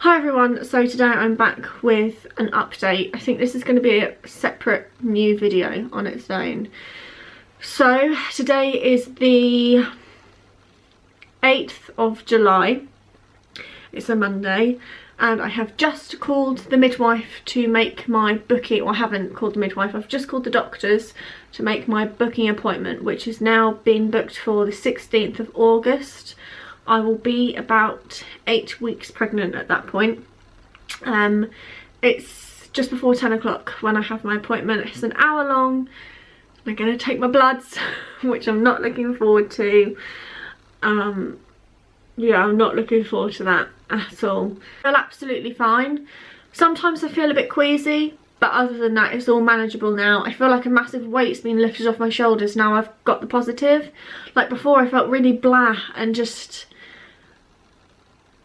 Hi everyone, so today I'm back with an update. I think this is going to be a separate new video on its own. So today is the 8th of July, it's a Monday, and I have just called the midwife to make my booking, or I haven't called the midwife, I've just called the doctors to make my booking appointment, which has now been booked for the 16th of August. I will be about 8 weeks pregnant at that point. It's just before 10 o'clock when I have my appointment. It's an hour long. They're going to take my bloods, which I'm not looking forward to. Yeah, I'm not looking forward to that at all. I feel absolutely fine. Sometimes I feel a bit queasy, but other than that, it's all manageable now. I feel like a massive weight's been lifted off my shoulders now I've got the positive. Like before, I felt really blah and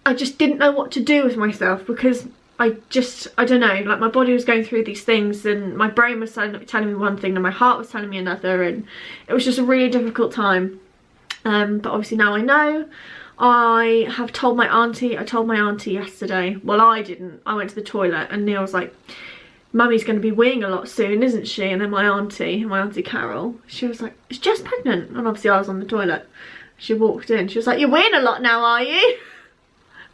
I just didn't know what to do with myself, because I don't know, like my body was going through these things and my brain was telling me one thing and my heart was telling me another, and it was just a really difficult time. But obviously now I know. I have told my auntie, I told my auntie yesterday, well I didn't, I went to the toilet and Neil was like, Mummy's going to be weeing a lot soon, isn't she? And then my auntie Carol, she was like, is Jess pregnant? And obviously I was on the toilet. She walked in, she was like, you're weeing a lot now, are you?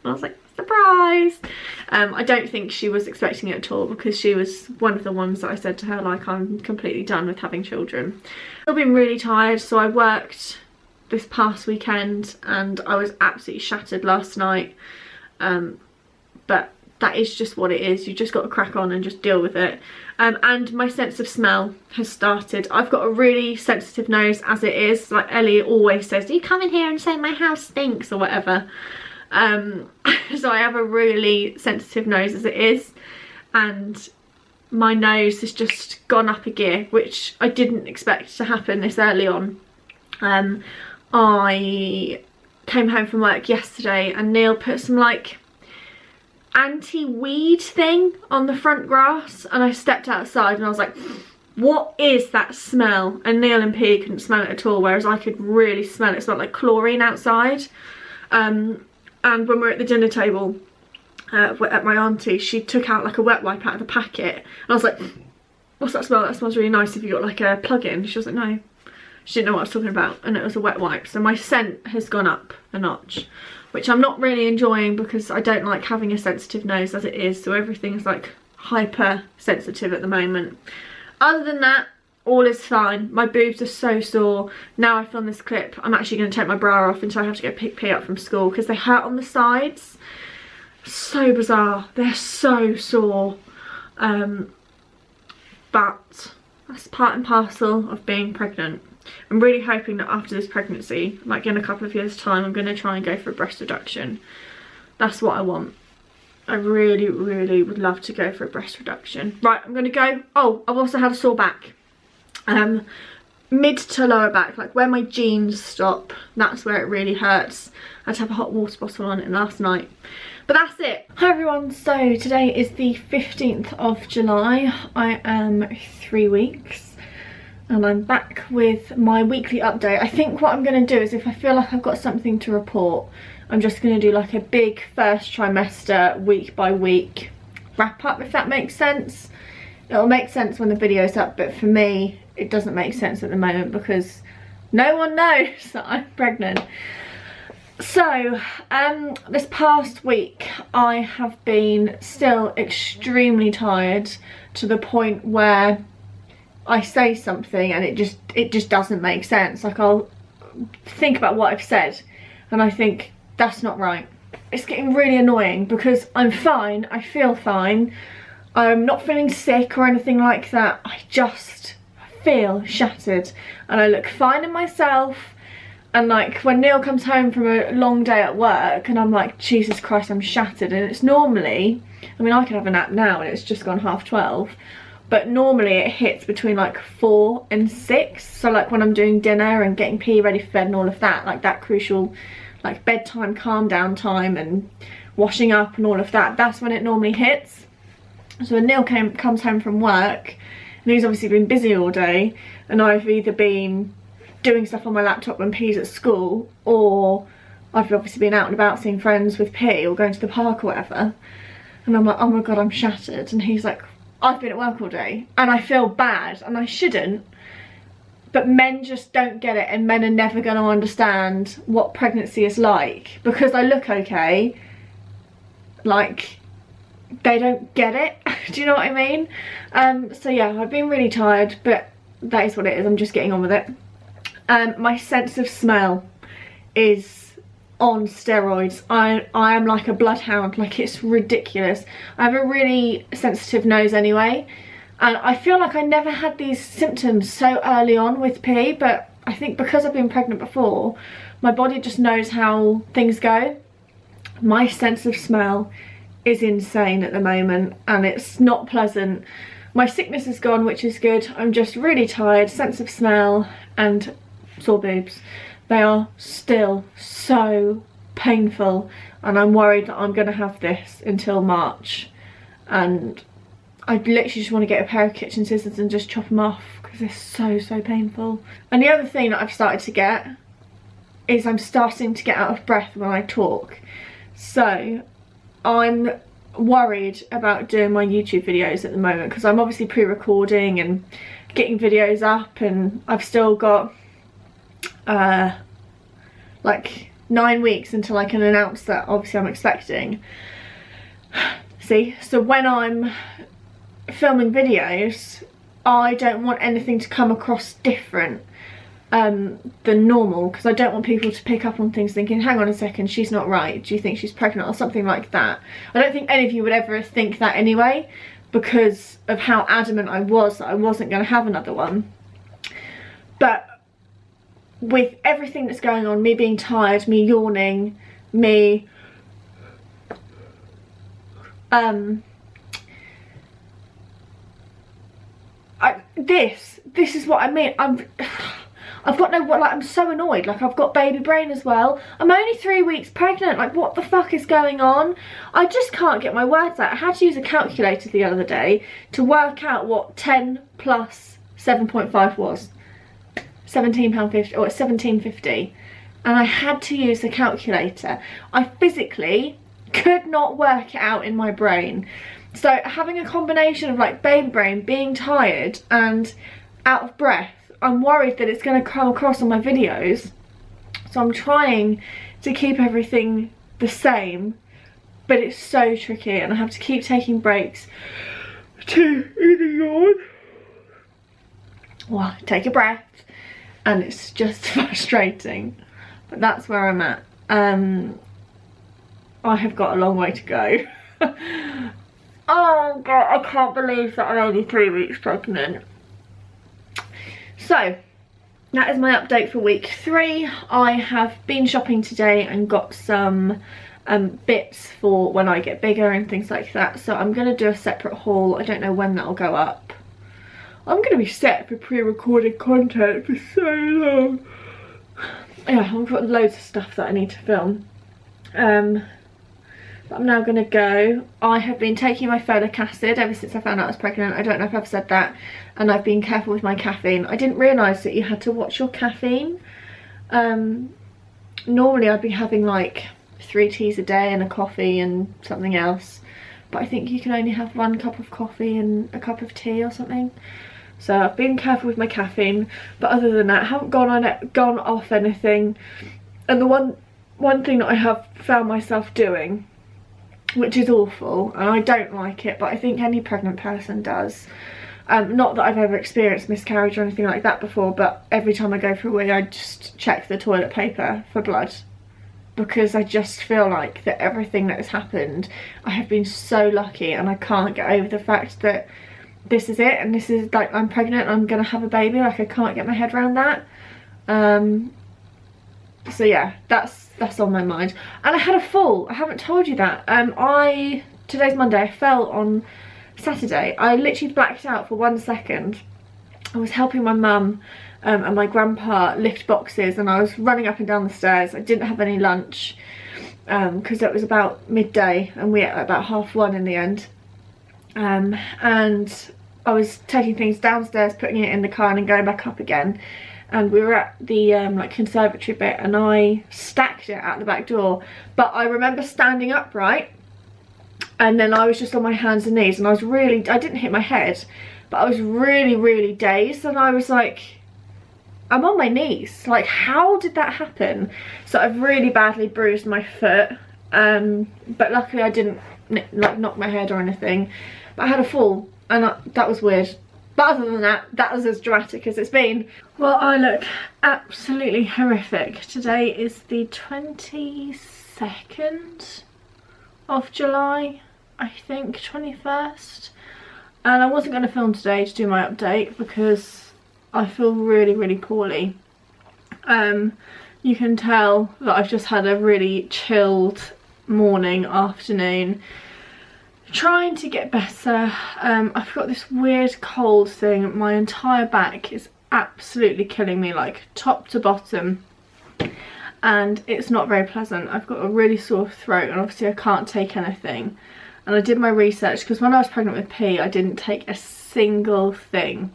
And I was like, surprise! I don't think she was expecting it at all, because she was one of the ones that I said to her, like, I'm completely done with having children. I've been really tired, so I worked this past weekend and I was absolutely shattered last night. But that is just what it is. You just got to crack on and just deal with it. And my sense of smell has started. I've got a really sensitive nose as it is. Like Ellie always says, do you come in here and say my house stinks or whatever? So I have a really sensitive nose as it is, and my nose has just gone up a gear, which I didn't expect to happen this early on. I came home from work yesterday and Neil put some like anti-weed thing on the front grass, and I stepped outside and I was like, what is that smell? And Neil and P couldn't smell it at all, whereas I could really smell it. It smelled like chlorine outside. And when we were at the dinner table at my auntie, she took out like a wet wipe out of the packet, and I was like, what's that smell? That smells really nice. Have you got like a plug-in? She was like, no. She didn't know what I was talking about, and it was a wet wipe. So my scent has gone up a notch, which I'm not really enjoying, because I don't like having a sensitive nose as it is, so everything's like hyper sensitive at the moment. Other than that, all is fine. My boobs are so sore. Now I film this clip, I'm actually going to take my bra off until I have to go pick P up from school, because they hurt on the sides. So bizarre. They're so sore. But that's part and parcel of being pregnant. I'm really hoping that after this pregnancy, like in a couple of years' time, I'm going to try and go for a breast reduction. That's what I want. I really, really would love to go for a breast reduction. Right, I'm going to go. Oh, I've also had a sore back. Mid to lower back, like where my jeans stop, that's where it really hurts. I had to have a hot water bottle on it last night. But that's it. Hi everyone, so today is the 15th of July. I am 3 weeks and I'm back with my weekly update. I think what I'm going to do is, if I feel like I've got something to report, I'm just going to do like a big first trimester week by week wrap up, if that makes sense. It'll make sense when the video's up, but for me it doesn't make sense at the moment because no one knows that I'm pregnant. So this past week I have been still extremely tired, to the point where I say something and it just doesn't make sense. Like I'll think about what I've said and I think that's not right. It's getting really annoying because I'm fine, I feel fine, I'm not feeling sick or anything like that. I just feel shattered and I look fine in myself. And like when Neil comes home from a long day at work and I'm like, Jesus Christ, I'm shattered. And it's normally, I mean I could have a nap now and it's just gone 12:30, but normally it hits between like 4 and 6. So like when I'm doing dinner and getting P ready for bed and all of that, like that crucial like bedtime calm down time and washing up and all of that, that's when it normally hits. So when Neil comes home from work, and he's obviously been busy all day, and I've either been doing stuff on my laptop when P's at school, or I've obviously been out and about seeing friends with P or going to the park or whatever, and I'm like, oh my god, I'm shattered. And he's like, I've been at work all day and I feel bad, and I shouldn't, but men just don't get it, and men are never going to understand what pregnancy is like because I look okay. Like, they don't get it. Do you know what I mean? So yeah, I've been really tired, but that is what it is. I'm just getting on with it. My sense of smell is on steroids. I am like a bloodhound. Like, it's ridiculous. I have a really sensitive nose anyway, and I feel like I never had these symptoms so early on with P, but I think because I've been pregnant before, my body just knows how things go. My sense of smell is insane at the moment, and it's not pleasant. My sickness is gone, which is good. I'm just really tired, sense of smell, and sore boobs. They are still so painful, and I'm worried that I'm going to have this until March, and I literally just want to get a pair of kitchen scissors and just chop them off because they're so painful. And the other thing that I've started to get is I'm starting to get out of breath when I talk. So I'm worried about doing my YouTube videos at the moment because I'm obviously pre-recording and getting videos up, and I've still got like 9 weeks until I can announce that obviously I'm expecting. See, so when I'm filming videos, I don't want anything to come across different than normal, because I don't want people to pick up on things thinking, hang on a second, she's not right, do you think she's pregnant, or something like that. I don't think any of you would ever think that anyway, because of how adamant I was that I wasn't going to have another one. But with everything that's going on, me being tired, me yawning, me this is what I mean. I've got no, like, I'm so annoyed. Like, I've got baby brain as well. I'm only 3 weeks pregnant. Like, what the fuck is going on? I just can't get my words out. I had to use a calculator the other day to work out what 10 plus 7.5 was. £17.50, or £17.50. And I had to use the calculator. I physically could not work it out in my brain. So having a combination of like baby brain, being tired and out of breath, I'm worried that it's going to come across on my videos. So I'm trying to keep everything the same, but it's so tricky, and I have to keep taking breaks to either yawn or take a breath, and it's just frustrating. But that's where I'm at. I have got a long way to go. Oh god, I can't believe that I'm only 3 weeks pregnant. So that is my update for week 3. I have been shopping today and got some bits for when I get bigger and things like that. So I'm going to do a separate haul. I don't know when that'll go up. I'm going to be set for pre-recorded content for so long. Yeah, I've got loads of stuff that I need to film. But I'm now going to go. I have been taking my folic acid ever since I found out I was pregnant. I don't know if I've said that. And I've been careful with my caffeine. I didn't realise that you had to watch your caffeine. Normally I'd be having like 3 teas a day and a coffee and something else. But I think you can only have 1 cup of coffee and a cup of tea or something. So I've been careful with my caffeine. But other than that, I haven't gone off anything. And the one thing that I have found myself doing, which is awful, and I don't like it, but I think any pregnant person does. Not that I've ever experienced miscarriage or anything like that before, but every time I go for a wee, I just check the toilet paper for blood, because I just feel like that everything that has happened, I have been so lucky, and I can't get over the fact that this is it, and this is like, I'm pregnant and I'm gonna have a baby. Like, I can't get my head around that. So yeah, that's on my mind. And I had a fall. I haven't told you that. Today's Monday. I fell on Saturday. I literally blacked out for 1 second. I was helping my mum and my grandpa lift boxes, and I was running up and down the stairs. I didn't have any lunch because it was about midday, and we ate at about 1:30 in the end. And I was taking things downstairs, putting it in the car and then going back up again. and we were at the like conservatory bit, and I stacked it out the back door. But I remember standing upright, and then I was just on my hands and knees, and I didn't hit my head, but I was really dazed, and I was like, I'm on my knees, like how did that happen? So I've really badly bruised my foot, but luckily I didn't like knock my head or anything, but I had a fall, and that was weird. But other than that, that was as dramatic as it's been. Well, I look absolutely horrific. Today is the 22nd of July, I think, 21st. And I wasn't going to film today to do my update because I feel really poorly. You can tell that I've just had a really chilled morning, afternoon, trying to get better. I've got this weird cold thing. My entire back is absolutely killing me, like top to bottom, and it's not very pleasant. I've got a really sore throat, and obviously I can't take anything. And I did my research, because when I was pregnant with P, I didn't take a single thing.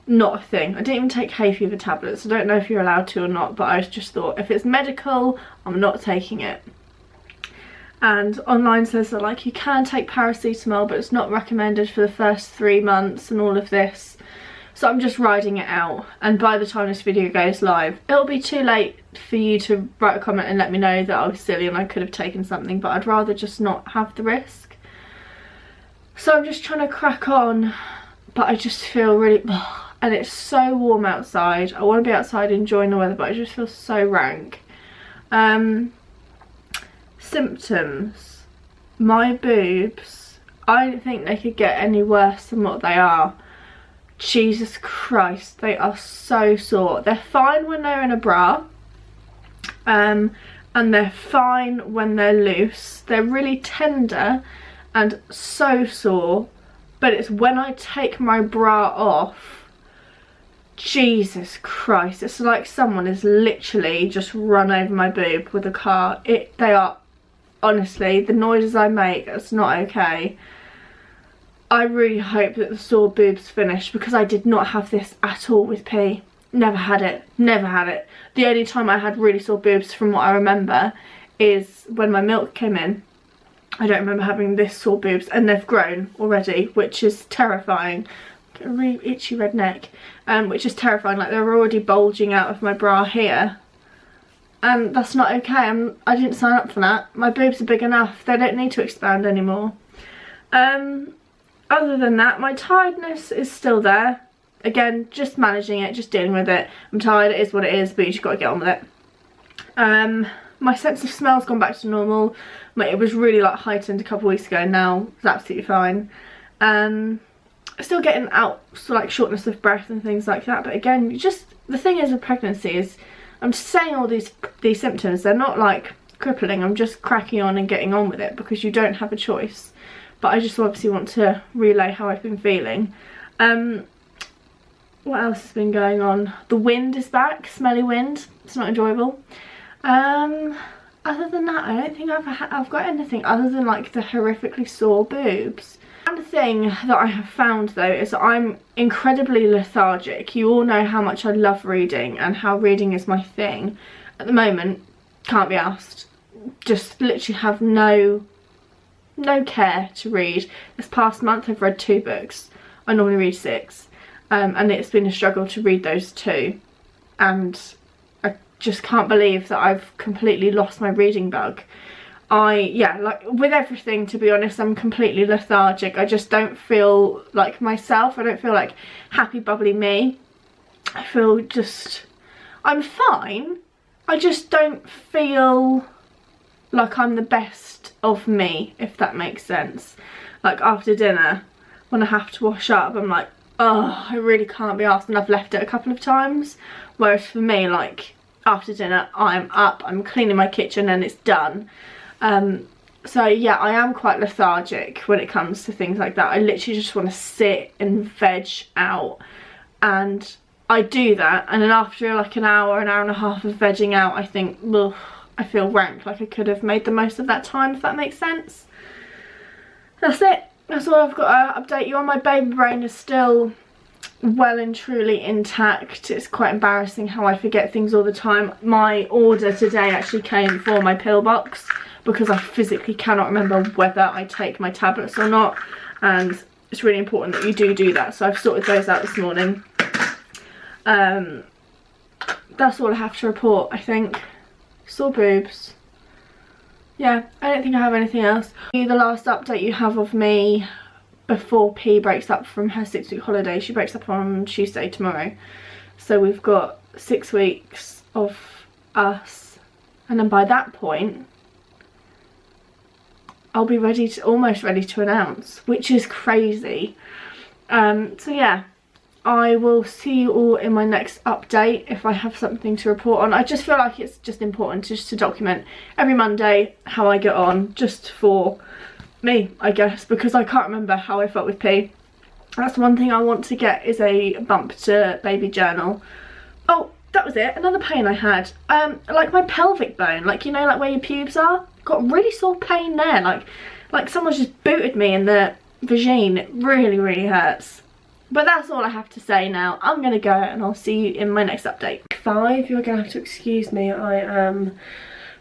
Not a thing. I didn't even take hay fever tablets. I don't know if you're allowed to or not, but I just thought if it's medical, I'm not taking it. And online says that like you can take paracetamol, but it's not recommended for the first 3 months and all of this. So I'm just riding it out, and by the time this video goes live, it'll be too late for you to write a comment and let me know that I was silly and I could have taken something, but I'd rather just not have the risk. So I'm just trying to crack on, but I just feel really, and it's so warm outside. I want to be outside enjoying the weather, but I just feel so rank. Symptoms. My boobs, I don't think they could get any worse than what they are. Jesus Christ, they are so sore. They're fine when they're in a bra, and they're fine when they're loose. They're really tender and so sore, but it's when I take my bra off, Jesus Christ, it's like someone has literally just run over my boob with a car. They are, honestly, the noises I make, it's not okay. I really hope that the sore boobs finish, because I did not have this at all with P. Never had it. Never had it. The only time I had really sore boobs, from what I remember, is when my milk came in. I don't remember having this sore boobs, and they've grown already, which is terrifying. Get a really itchy red neck, which is terrifying. Like, they're already bulging out of my bra here. And that's not okay. I didn't sign up for that. My boobs are big enough. They don't need to expand anymore. Other than that, my tiredness is still there. Again, just managing it, just dealing with it. I'm tired, it is what it is, but you just got to get on with it. My sense of smell's gone back to normal. It was really like heightened a couple of weeks ago. Now it's absolutely fine. Still getting out, so like shortness of breath and things like that. But again, the thing is with pregnancy is, I'm just saying all these symptoms, they're not like crippling. I'm just cracking on and getting on with it, because you don't have a choice. But I just obviously want to relay how I've been feeling. What else has been going on? The wind is back, smelly wind. It's not enjoyable. Other than that, I don't think I've got anything other than like the horrifically sore boobs. One thing that I have found though is that I'm incredibly lethargic. You all know how much I love reading and how reading is my thing. At the moment, can't be asked. Just literally have no care to read. This past month I've read 2 books. I normally read 6, and it's been a struggle to read those 2, and I just can't believe that I've completely lost my reading bug. Yeah, like with everything, to be honest, I'm completely lethargic. I just don't feel like myself. I don't feel like happy bubbly me. I feel just, I'm fine, I just don't feel like I'm the best of me, if that makes sense. Like after dinner, when I have to wash up, I'm like, oh, I really can't be arsed, and I've left it a couple of times. Whereas for me, like after dinner, I'm up, I'm cleaning my kitchen and it's done. So yeah, I am quite lethargic when it comes to things like that. I literally just want to sit and veg out, and I do that, and then after like an hour and a half of vegging out, I think, ugh, I feel rank, like I could have made the most of that time, if that makes sense. That's it. That's all I've got to update you on. My baby brain is still well and truly intact. It's quite embarrassing how I forget things all the time. My order today actually came for my pill box because I physically cannot remember whether I take my tablets or not, and it's really important that you do that, so I've sorted those out this morning. That's all I have to report, I think. Sore boobs. Yeah, I don't think I have anything else. The last update you have of me before P breaks up from her 6-week holiday. She breaks up on Tuesday, tomorrow. So we've got 6 weeks of us, and then by that point I'll be almost ready to announce, which is crazy. So yeah, I will see you all in my next update if I have something to report on. I just feel like it's just important just to document every Monday how I get on, just for me, I guess, because I can't remember how I felt with P. That's one thing I want to get, is a bump to baby journal. Oh, that was it. Another pain I had, like my pelvic bone, like, you know, like where your pubes are, got really sore pain there, like someone's just booted me in the vagine. It really hurts. But that's all I have to say now. I'm gonna go and I'll see you in my next update. 5, you're gonna have to excuse me, I am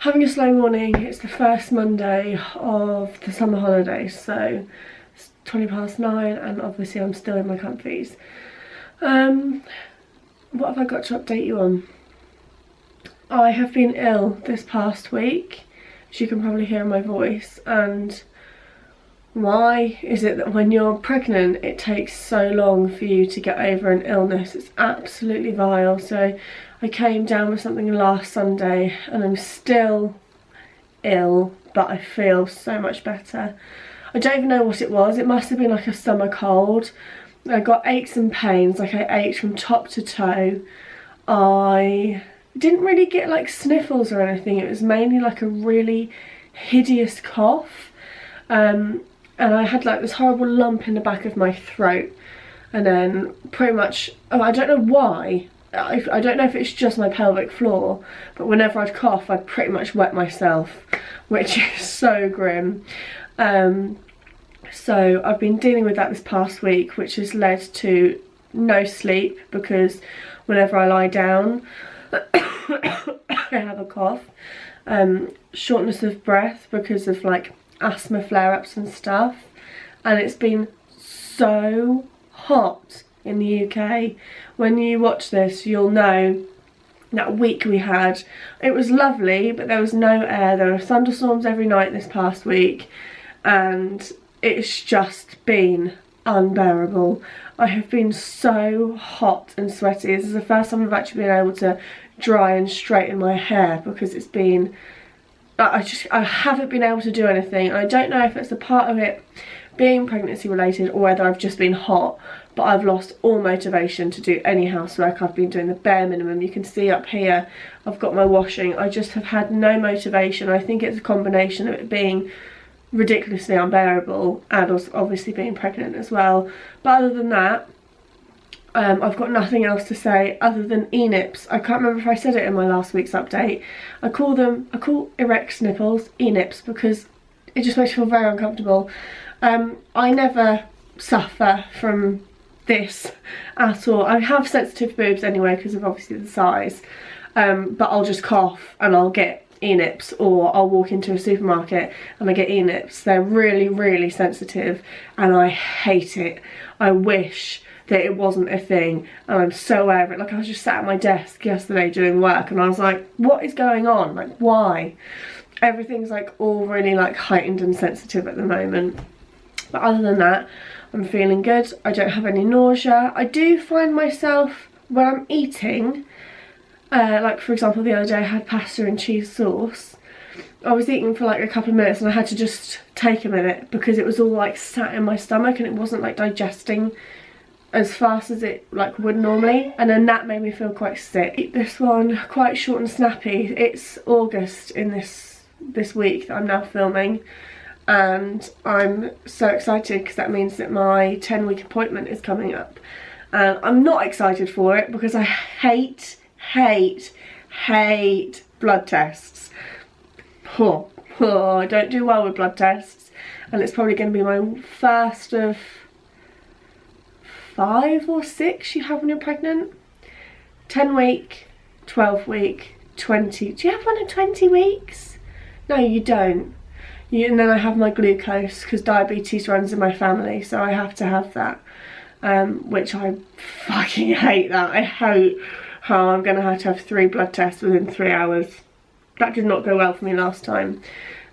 having a slow morning. It's the first Monday of the summer holidays, so it's 9:20 and obviously I'm still in my comfies. What have I got to update you on? I have been ill this past week, as you can probably hear in my voice, and why is it that when you're pregnant it takes so long for you to get over an illness? It's absolutely vile. So I came down with something last Sunday and I'm still ill, but I feel so much better. I don't even know what it was. It must have been like a summer cold. I got aches and pains, like I ached from top to toe. I didn't really get like sniffles or anything. It was mainly like a really hideous cough. And I had like this horrible lump in the back of my throat, and then pretty much, I don't know why, I don't know if it's just my pelvic floor, but whenever I'd cough I'd pretty much wet myself, which is so grim. So I've been dealing with that this past week, which has led to no sleep, because whenever I lie down I have a cough, shortness of breath because of like asthma flare-ups and stuff, and it's been so hot in the UK. When you watch this you'll know that week we had, it was lovely, but there was no air. There were thunderstorms every night this past week, and it's just been unbearable. I have been so hot and sweaty. This is the first time I've actually been able to dry and straighten my hair, because it's been, I haven't been able to do anything. I don't know if it's a part of it being pregnancy related or whether I've just been hot, but I've lost all motivation to do any housework. I've been doing the bare minimum. You can see up here I've got my washing. I just have had no motivation. I think it's a combination of it being ridiculously unbearable and also obviously being pregnant as well. But other than that, I've got nothing else to say other than E-nips. I can't remember if I said it in my last week's update. I call erect nipples E-nips because it just makes me feel very uncomfortable. I never suffer from this at all. I have sensitive boobs anyway because of obviously the size, but I'll just cough and I'll get E-nips, or I'll walk into a supermarket and I get E-nips. They're really sensitive and I hate it. I wish that it wasn't a thing, and I'm so aware of it. Like, I was just sat at my desk yesterday doing work and I was like, what is going on? Like, why? Everything's like all really like heightened and sensitive at the moment. But other than that, I'm feeling good. I don't have any nausea. I do find myself when I'm eating, like for example the other day I had pasta and cheese sauce. I was eating for like a couple of minutes and I had to just take a minute because it was all like sat in my stomach and it wasn't like digesting as fast as it like would normally, and then that made me feel quite sick. Keep this one quite short and snappy. It's August in this week that I'm now filming, and I'm so excited because that means that my 10-week appointment is coming up, and I'm not excited for it because I hate blood tests. I don't do well with blood tests, and it's probably going to be my first of 5 or 6 you have when you're pregnant. 10 week, 12 week, 20. Do you have one at 20 weeks? No, you don't. And then I have my glucose because diabetes runs in my family, so I have to have that. Which I fucking hate that. I hate how I'm going to have 3 blood tests within 3 hours. That did not go well for me last time.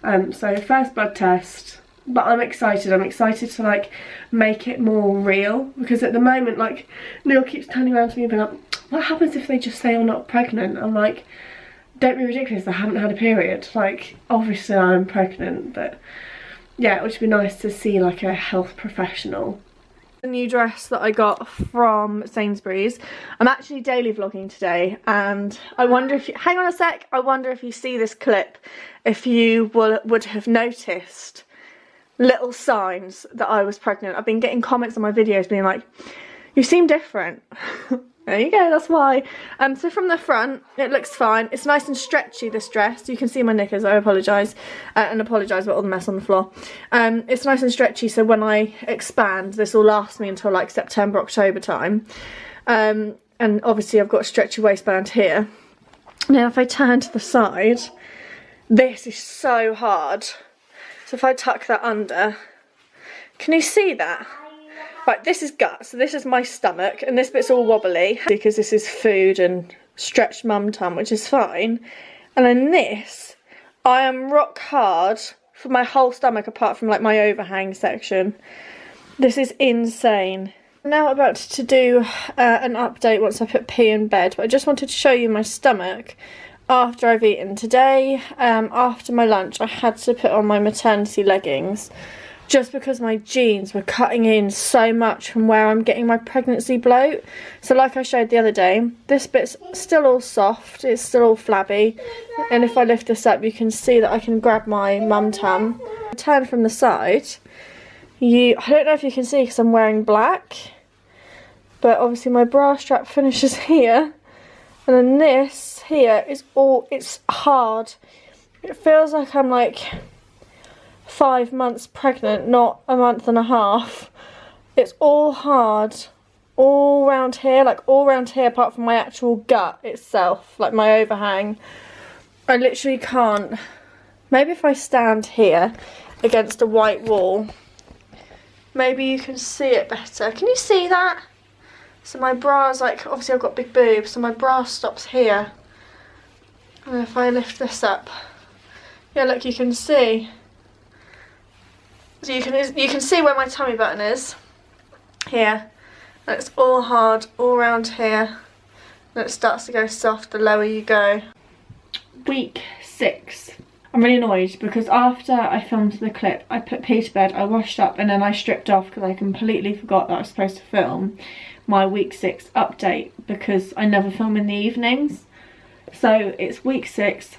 So first blood test. But I'm excited to like make it more real, because at the moment like Neil keeps turning around to me and being like, what happens if they just say I'm not pregnant? I'm like, don't be ridiculous, I haven't had a period. Like, obviously I'm pregnant, but yeah, it would be nice to see like a health professional. The new dress that I got from Sainsbury's. I'm actually daily vlogging today, and I wonder if you, hang on a sec, I wonder if you see this clip, if you would have noticed little signs that I was pregnant. I've been getting comments on my videos being like, you seem different. There you go, that's why. So from the front, it looks fine. It's nice and stretchy, this dress. You can see my knickers, I apologise. And apologise about all the mess on the floor. It's nice and stretchy, so when I expand, this will last me until like September, October time. And obviously I've got a stretchy waistband here. Now if I turn to the side, this is so hard. So if I tuck that under, can you see that? Right, this is gut, so this is my stomach, and this bit's all wobbly because this is food and stretched mum tum, which is fine. And then this, I am rock hard for my whole stomach apart from like my overhang section. This is insane. I'm now about to do an update once I put P in bed, but I just wanted to show you my stomach after I've eaten. Today, after my lunch, I had to put on my maternity leggings just because my jeans were cutting in so much from where I'm getting my pregnancy bloat. So like I showed the other day, this bit's still all soft, it's still all flabby, and if I lift this up you can see that I can grab my mum tum. Turn from the side, I don't know if you can see because I'm wearing black, but obviously my bra strap finishes here, and then this here is all, it's hard. It feels like I'm like 5 months pregnant, not a month and a half. It's all hard, all round here, like all round here apart from my actual gut itself, like my overhang. I literally can't. Maybe if I stand here against a white wall, maybe you can see it better. Can you see that? So my bra's like, obviously I've got big boobs, so my bra stops here. And if I lift this up, yeah, look, you can see. So you can see where my tummy button is, here, and it's all hard all around here, and it starts to go soft the lower you go. Week 6. I'm really annoyed because after I filmed the clip, I put P to bed, I washed up, and then I stripped off because I completely forgot that I was supposed to film my week 6 update because I never film in the evenings. So it's week 6.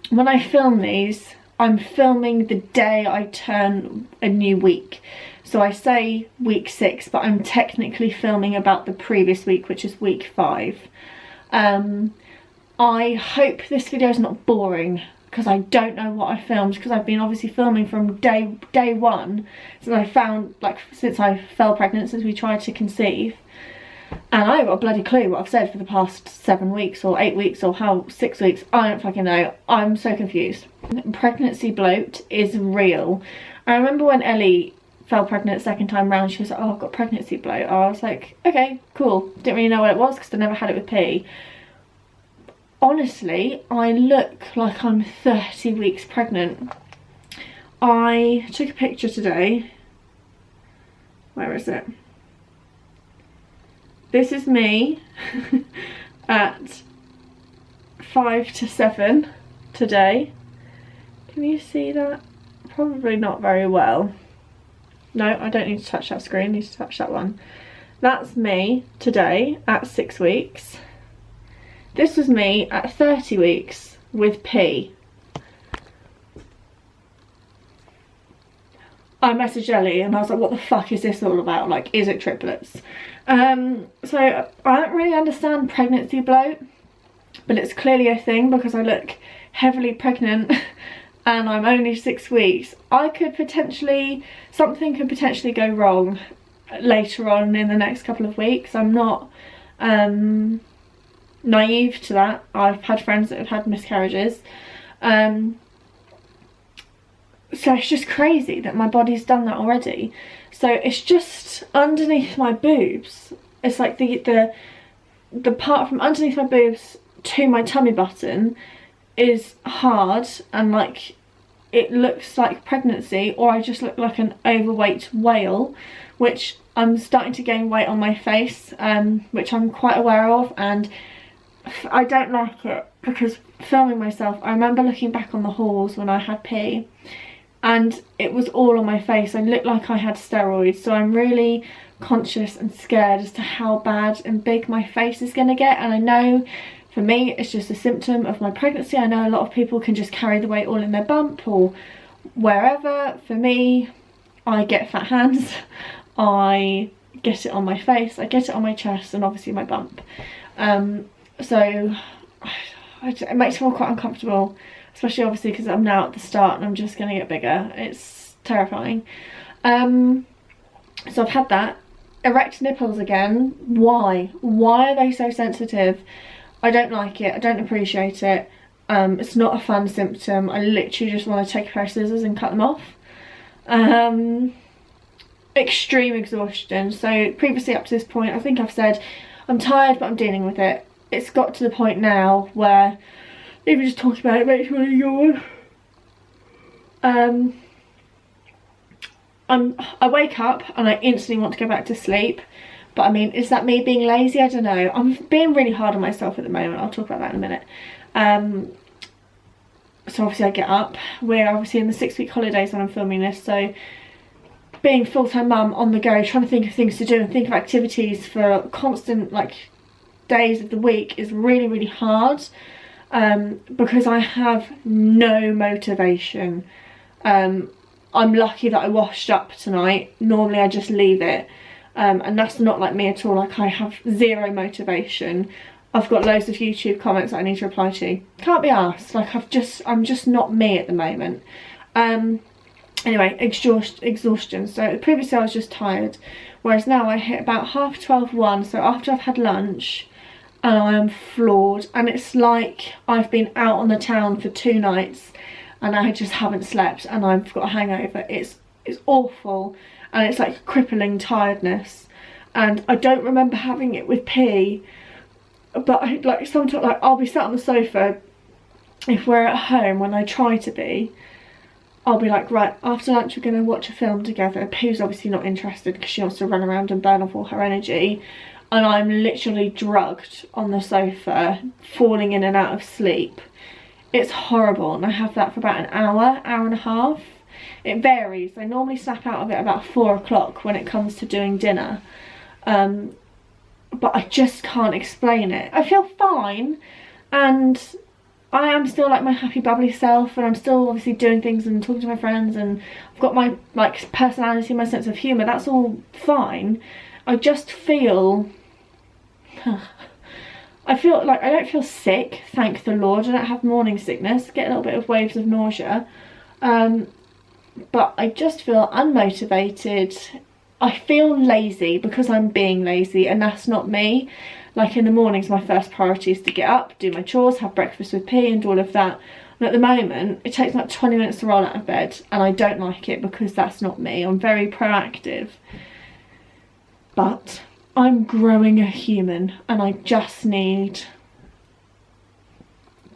When I film these, I'm filming the day I turn a new week. So I say week 6, but I'm technically filming about the previous week, which is week 5. I hope this video is not boring because I don't know what I filmed, because I've been obviously filming from day one since I fell pregnant, since we tried to conceive. And I haven't got a bloody clue what I've said for the past 7 weeks or 8 weeks or 6 weeks. I don't fucking know. I'm so confused. Pregnancy bloat is real. I remember when Ellie fell pregnant second time round, she was like, oh, I've got pregnancy bloat. I was like, okay, cool. Didn't really know what it was because I never had it with P. Honestly, I look like I'm 30 weeks pregnant. I took a picture today. Where is it? This is me at 5 to 7 today. Can you see that? Probably not very well. No, I don't need to touch that screen, I need to touch that one. That's me today at 6 weeks. This was me at 30 weeks with P. I messaged Ellie and I was like, what the fuck is this all about? Like, is it triplets? So I don't really understand pregnancy bloat, but it's clearly a thing because I look heavily pregnant and I'm only 6 weeks. Something could potentially go wrong later on in the next couple of weeks. I'm not naive to that. I've had friends that have had miscarriages. So it's just crazy that my body's done that already. So it's just underneath my boobs. It's like the part from underneath my boobs to my tummy button is hard, and like it looks like pregnancy, or I just look like an overweight whale, which I'm starting to gain weight on my face, which I'm quite aware of, and I don't like it because filming myself, I remember looking back on the hauls when I had pee and it was all on my face. I looked like I had steroids, so I'm really conscious and scared as to how bad and big my face is going to get. And I know for me it's just a symptom of my pregnancy. I know a lot of people can just carry the weight all in their bump or wherever. For me, I get fat hands, I get it on my face, I get it on my chest, and obviously my bump. So it makes me feel quite uncomfortable, especially obviously because I'm now at the start and I'm just going to get bigger. It's terrifying. So I've had that. Erect nipples again. Why? Why are they so sensitive? I don't like it. I don't appreciate it. It's not a fun symptom. I literally just want to take a pair of scissors and cut them off. Extreme exhaustion. So previously up to this point, I think I've said I'm tired but I'm dealing with it. It's got to the point now where even just talking about it makes me want to yawn. I wake up and I instantly want to go back to sleep, but I mean, is that me being lazy? I don't know. I'm being really hard on myself at the moment. I'll talk about that in a minute. So obviously I get up. We're obviously in the 6-week holidays when I'm filming this, so being full-time mum on the go, trying to think of things to do and think of activities for constant like days of the week is really, really hard, because I have no motivation. I'm lucky that I washed up tonight. Normally I just leave it, and that's not like me at all. Like, I have zero motivation. I've got loads of YouTube comments that I need to reply to. Can't be arsed. Like, I'm just not me at the moment. Anyway, exhaustion. So previously I was just tired, whereas now I hit about 12:30, 1, so after I've had lunch, and I am floored, and it's like I've been out on the town for 2 nights and I just haven't slept and I've got a hangover. It's awful, and it's like crippling tiredness, and I don't remember having it with pee, but sometimes I'll be sat on the sofa if we're at home. When I try to be, I'll be like, right, after lunch we're going to watch a film together. Pooh's obviously not interested because she wants to run around and burn off all her energy, and I'm literally drugged on the sofa, falling in and out of sleep. It's horrible, and I have that for about an hour, hour and a half. It varies. I normally snap out of it about 4 o'clock when it comes to doing dinner, but I just can't explain it. I feel fine, and I am still like my happy bubbly self, and I'm still obviously doing things and talking to my friends, and I've got my like personality, my sense of humour. That's all fine. I just feel I feel like I don't feel sick, thank the Lord. I don't have morning sickness. I get a little bit of waves of nausea, but I just feel unmotivated. I feel lazy because I'm being lazy, and that's not me. Like, in the mornings my first priority is to get up, do my chores, have breakfast with P and all of that. And at the moment it takes like 20 minutes to roll out of bed, and I don't like it because that's not me. I'm very proactive, but I'm growing a human, and I just need,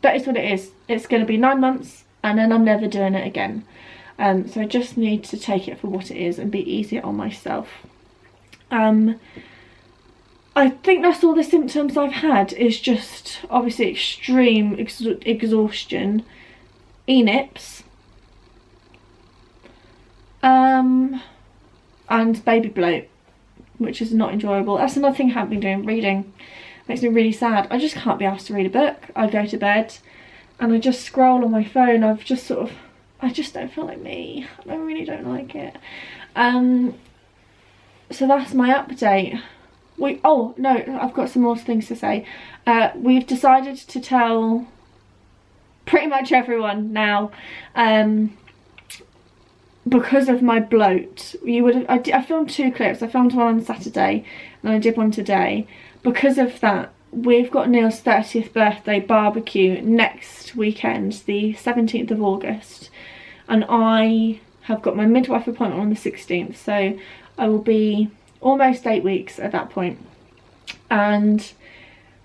that is what it is. It's going to be 9 months and then I'm never doing it again. So I just need to take it for what it is and be easier on myself. I think that's all the symptoms I've had, is just obviously extreme exhaustion, ENIPs, and baby bloat, which is not enjoyable. That's another thing I haven't been doing, reading. Makes me really sad. I just can't be asked to read a book. I go to bed and I just scroll on my phone. I just don't feel like me. I really don't like it. So that's my update. Oh no, I've got some more things to say. We've decided to tell pretty much everyone now because of my bloat, I filmed 2 clips. I filmed one on Saturday and I did one today. Because of that, we've got Neil's 30th birthday barbecue next weekend, the 17th of August, and I have got my midwife appointment on the 16th, so I will be almost 8 weeks at that point. And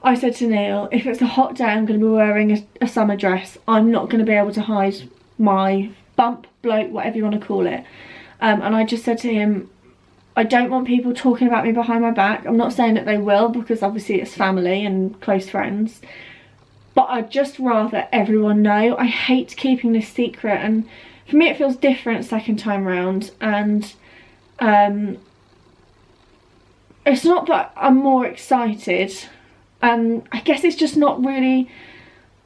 I said to Neil, if it's a hot day, I'm going to be wearing a summer dress. I'm not going to be able to hide my bump, bloat, whatever you want to call it. And I just said to him, I don't want people talking about me behind my back. I'm not saying that they will, because obviously it's family and close friends, but I'd just rather everyone know. I hate keeping this secret, and for me it feels different second time round. And it's not that I'm more excited, I guess it's just not really,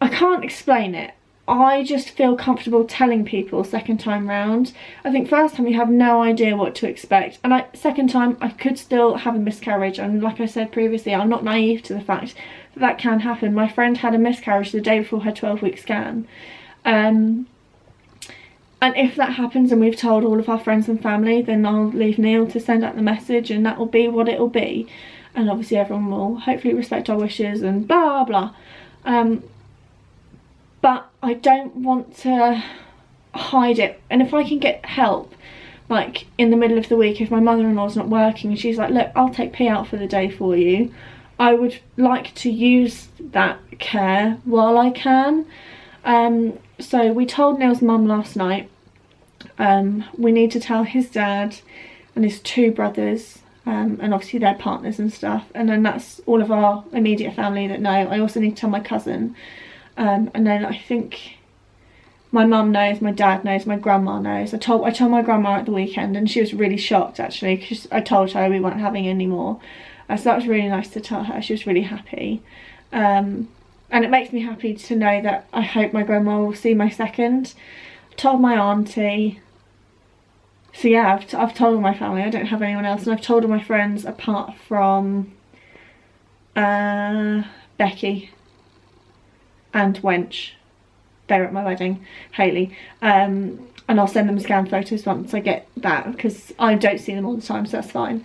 I can't explain it. I just feel comfortable telling people second time round. I think first time you have no idea what to expect, and second time I could still have a miscarriage, and like I said previously, I'm not naive to the fact that that can happen. My friend had a miscarriage the day before her 12-week scan, and if that happens and we've told all of our friends and family, then I'll leave Neil to send out the message, and that will be what it will be, and obviously everyone will hopefully respect our wishes and blah blah. But I don't want to hide it, and if I can get help, like in the middle of the week, if my mother-in-law's not working and she's like, look, I'll take P out for the day for you, I would like to use that care while I can. So we told Neil's mum last night, we need to tell his dad and his 2 brothers, and obviously their partners and stuff, and then that's all of our immediate family that know. I also need to tell my cousin. And then I think my mum knows, my dad knows, my grandma knows. I told my grandma at the weekend, and she was really shocked actually, because I told her we weren't having any more. So that was really nice to tell her. She was really happy. And it makes me happy to know that I hope my grandma will see my second. I told my auntie. So yeah, I've told all my family. I don't have anyone else, and I've told all my friends apart from Becky and Wench. They're at my wedding, Hayley, and I'll send them scan photos once I get that, because I don't see them all the time, so that's fine.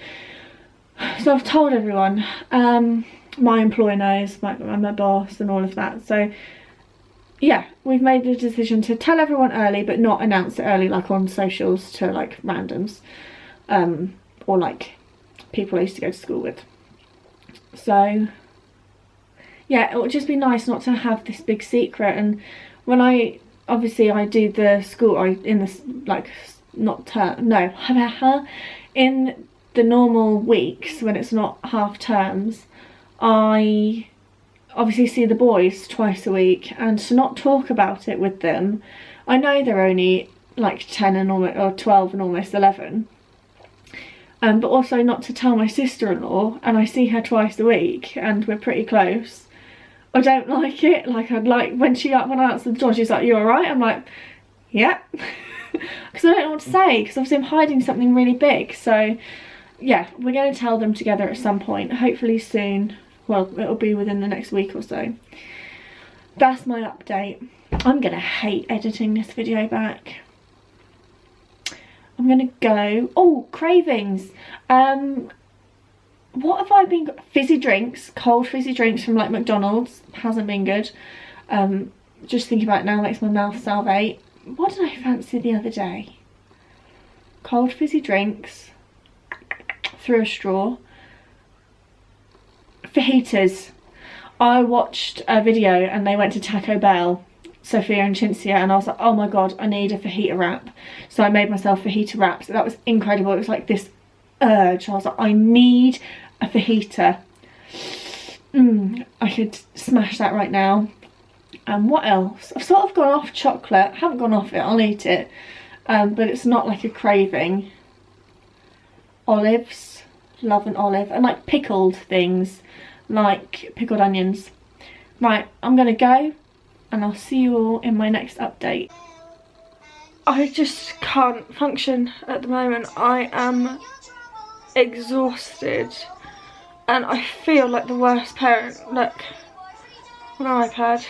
So I've told everyone. My employer knows, my boss and all of that. So yeah, we've made the decision to tell everyone early, but not announce it early like on socials to like randoms, or like people I used to go to school with. So yeah, it would just be nice not to have this big secret. And when I do the school, in the normal weeks when it's not half terms, I obviously see the boys twice a week, and to not talk about it with them, I know they're only like 10 and almost, or 12 and almost 11, but also not to tell my sister-in-law, and I see her twice a week and we're pretty close. I don't like it. Like, I'd like when I answer the door, she's like, "You alright?" I'm like, "Yeah," because I don't know what to say, because obviously I'm hiding something really big. So yeah, we're going to tell them together at some point, hopefully soon. Well, it'll be within the next week or so. That's my update. I'm going to hate editing this video back. I'm going to go... Oh, cravings. What have I been... Fizzy drinks. Cold fizzy drinks from like McDonald's. Hasn't been good. Just thinking about it now makes my mouth salivate. What did I fancy the other day? Cold fizzy drinks. Through a straw. Fajitas. I watched a video and they went to Taco Bell, Sophia and Cinzia, and I was like, oh my god, I need a fajita wrap. So I made myself fajita wraps. That was incredible. It was like this urge. I was like, I need a fajita. I could smash that right now. And what else? I've sort of gone off chocolate. I haven't gone off it, I'll eat it. But it's not like a craving. Olives. Love an olive. And like pickled things. Like pickled onions. Right, I'm gonna go and I'll see you all in my next update. I just can't function at the moment. I am exhausted and I feel like the worst parent. Look on our iPad.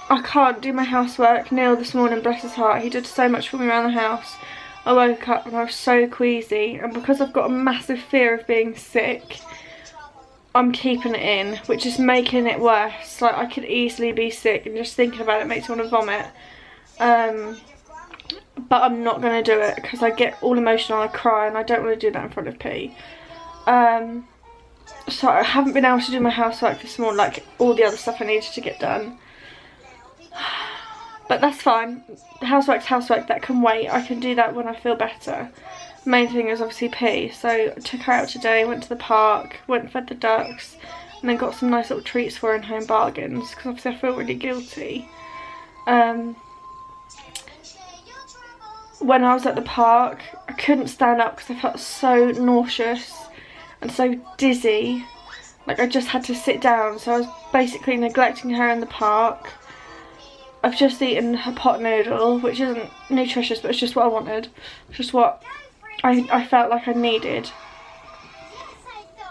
I can't do my housework. Neil this morning, bless his heart, he did so much for me around the house. I woke up and I was so queasy, and because I've got a massive fear of being sick, I'm keeping it in, which is making it worse. Like, I could easily be sick, and just thinking about it makes me want to vomit. But I'm not going to do it because I get all emotional and I cry, and I don't want to do that in front of P. So I haven't been able to do my housework this morning, like all the other stuff I needed to get done. But that's fine. Housework's housework, that can wait. I can do that when I feel better. Main thing is obviously P. So I took her out today, went to the park, went and fed the ducks, and then got some nice little treats for her in Home Bargains, because obviously I feel really guilty. When I was at the park, I couldn't stand up because I felt so nauseous and so dizzy. Like, I just had to sit down, so I was basically neglecting her in the park. I've just eaten a pot noodle, which isn't nutritious, but it's just what I wanted. It's just what I felt like I needed.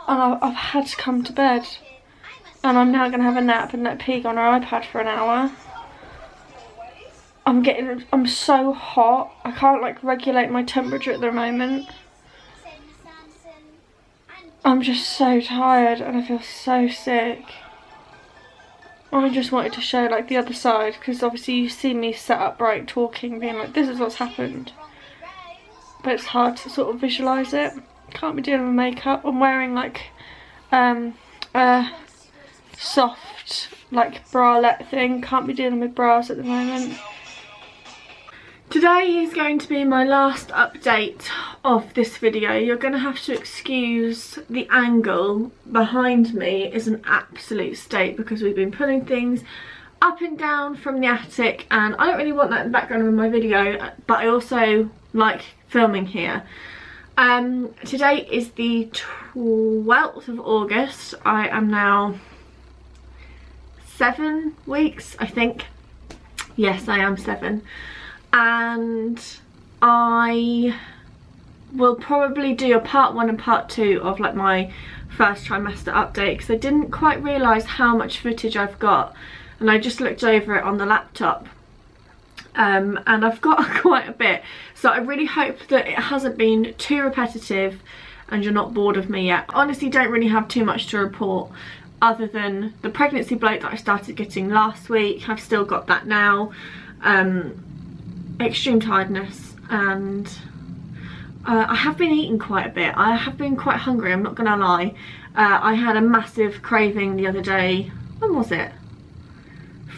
And I've had to come to bed. And I'm now going to have a nap and let Pig on her iPad for an hour. I'm so hot. I can't like regulate my temperature at the moment. I'm just so tired and I feel so sick. I just wanted to show like the other side, because obviously you see me sat upright talking, being like, this is what's happened. But it's hard to sort of visualise it. Can't be dealing with makeup. I'm wearing like a soft like bralette thing. Can't be dealing with bras at the moment. Today is going to be my last update of this video. You're going to have to excuse the angle behind me is an absolute state because we've been pulling things up and down from the attic, and I don't really want that in the background of my video, but I also like filming here. Today is the 12th of August. I am now 7 weeks, I think. Yes, I am 7. And I will probably do a part 1 and part 2 of like my first trimester update, because I didn't quite realise how much footage I've got, and I just looked over it on the laptop, and I've got quite a bit, so I really hope that it hasn't been too repetitive and you're not bored of me yet. I honestly don't really have too much to report other than the pregnancy bloat that I started getting last week. I've still got that now. Extreme tiredness, and I have been eating quite a bit. I have been quite hungry, I'm not gonna lie. I had a massive craving the other day. When was it?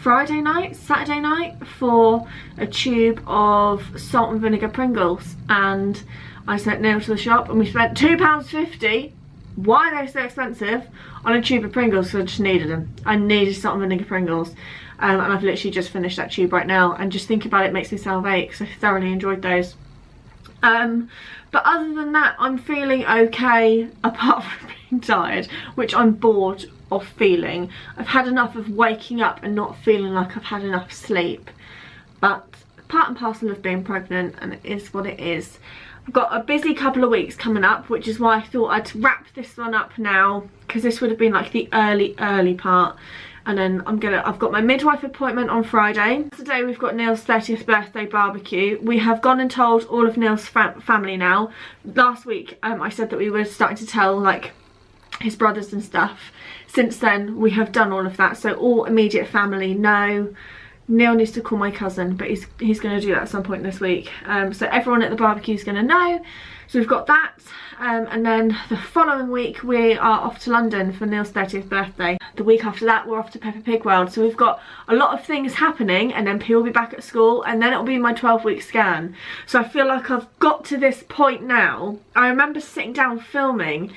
Friday night, Saturday night, for a tube of salt and vinegar Pringles, and I sent Neil to the shop and we spent £2.50. Why are they so expensive on a tube of Pringles? So I just needed them. I needed salt and vinegar Pringles. And I've literally just finished that tube right now, and just thinking about it makes me salivate because I thoroughly enjoyed those. But other than that, I'm feeling okay, apart from being tired, which I'm bored of feeling. I've had enough of waking up and not feeling like I've had enough sleep. But part and parcel of being pregnant, and it is what it is. I've got a busy couple of weeks coming up, which is why I thought I'd wrap this one up now, because this would have been like the early part. And then I've got my midwife appointment on Friday. Today we've got Neil's 30th birthday barbecue. We have gone and told all of Neil's family now. Last week I said that we were starting to tell like his brothers and stuff. Since then we have done all of that, so all immediate family know. Neil needs to call my cousin, but he's going to do that at some point this week. So everyone at the barbecue is going to know. So we've got that, and then the following week we are off to London for Neil's 30th birthday. The week after that we're off to Peppa Pig World. So we've got a lot of things happening, and then P will be back at school, and then it'll be my 12-week scan. So I feel like I've got to this point now. I remember sitting down filming,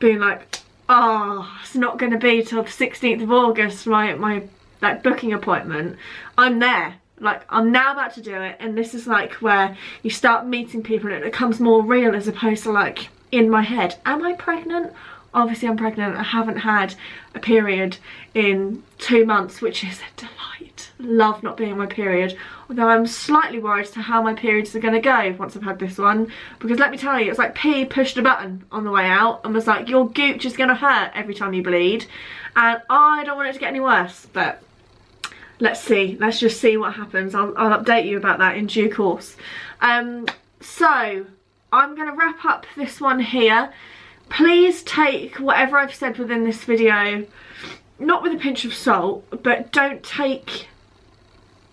being like, oh, it's not going to be till the 16th of August, my like booking appointment. I'm there. Like, I'm now about to do it, and this is like where you start meeting people and it becomes more real, as opposed to like in my head. Am I pregnant? Obviously I'm pregnant. I haven't had a period in 2 months, which is a delight. Love not being on my period, although I'm slightly worried as to how my periods are going to go once I've had this one, because let me tell you, it's like P pushed a button on the way out and was like, your gooch is going to hurt every time you bleed, and I don't want it to get any worse. But let's see. Let's just see what happens. I'll update you about that in due course. So I'm going to wrap up this one here. Please take whatever I've said within this video, not with a pinch of salt, but don't take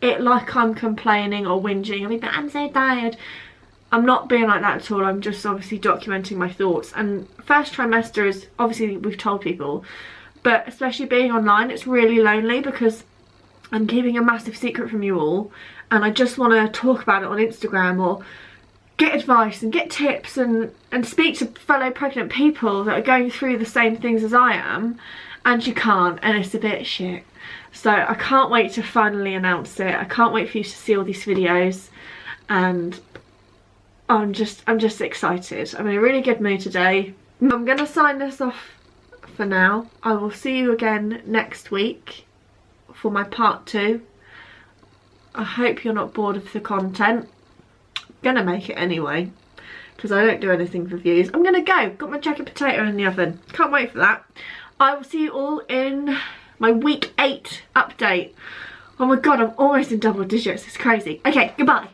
it like I'm complaining or whinging. I mean, I'm so tired. I'm not being like that at all. I'm just obviously documenting my thoughts. And first trimester is, obviously we've told people, but especially being online, it's really lonely because I'm keeping a massive secret from you all, and I just want to talk about it on Instagram or get advice and get tips and speak to fellow pregnant people that are going through the same things as I am, and you can't, and it's a bit shit. So I can't wait to finally announce it. I can't wait for you to see all these videos, and I'm just excited. I'm in a really good mood today. I'm gonna sign this off for now. I will see you again next week for my part 2. I hope you're not bored of the content. I'm gonna make it anyway, because I don't do anything for views. I'm gonna go. Got my jacket potato in the oven. Can't wait for that. I will see you all in my week 8 update. Oh my god, I'm almost in double digits. It's crazy. Okay, goodbye.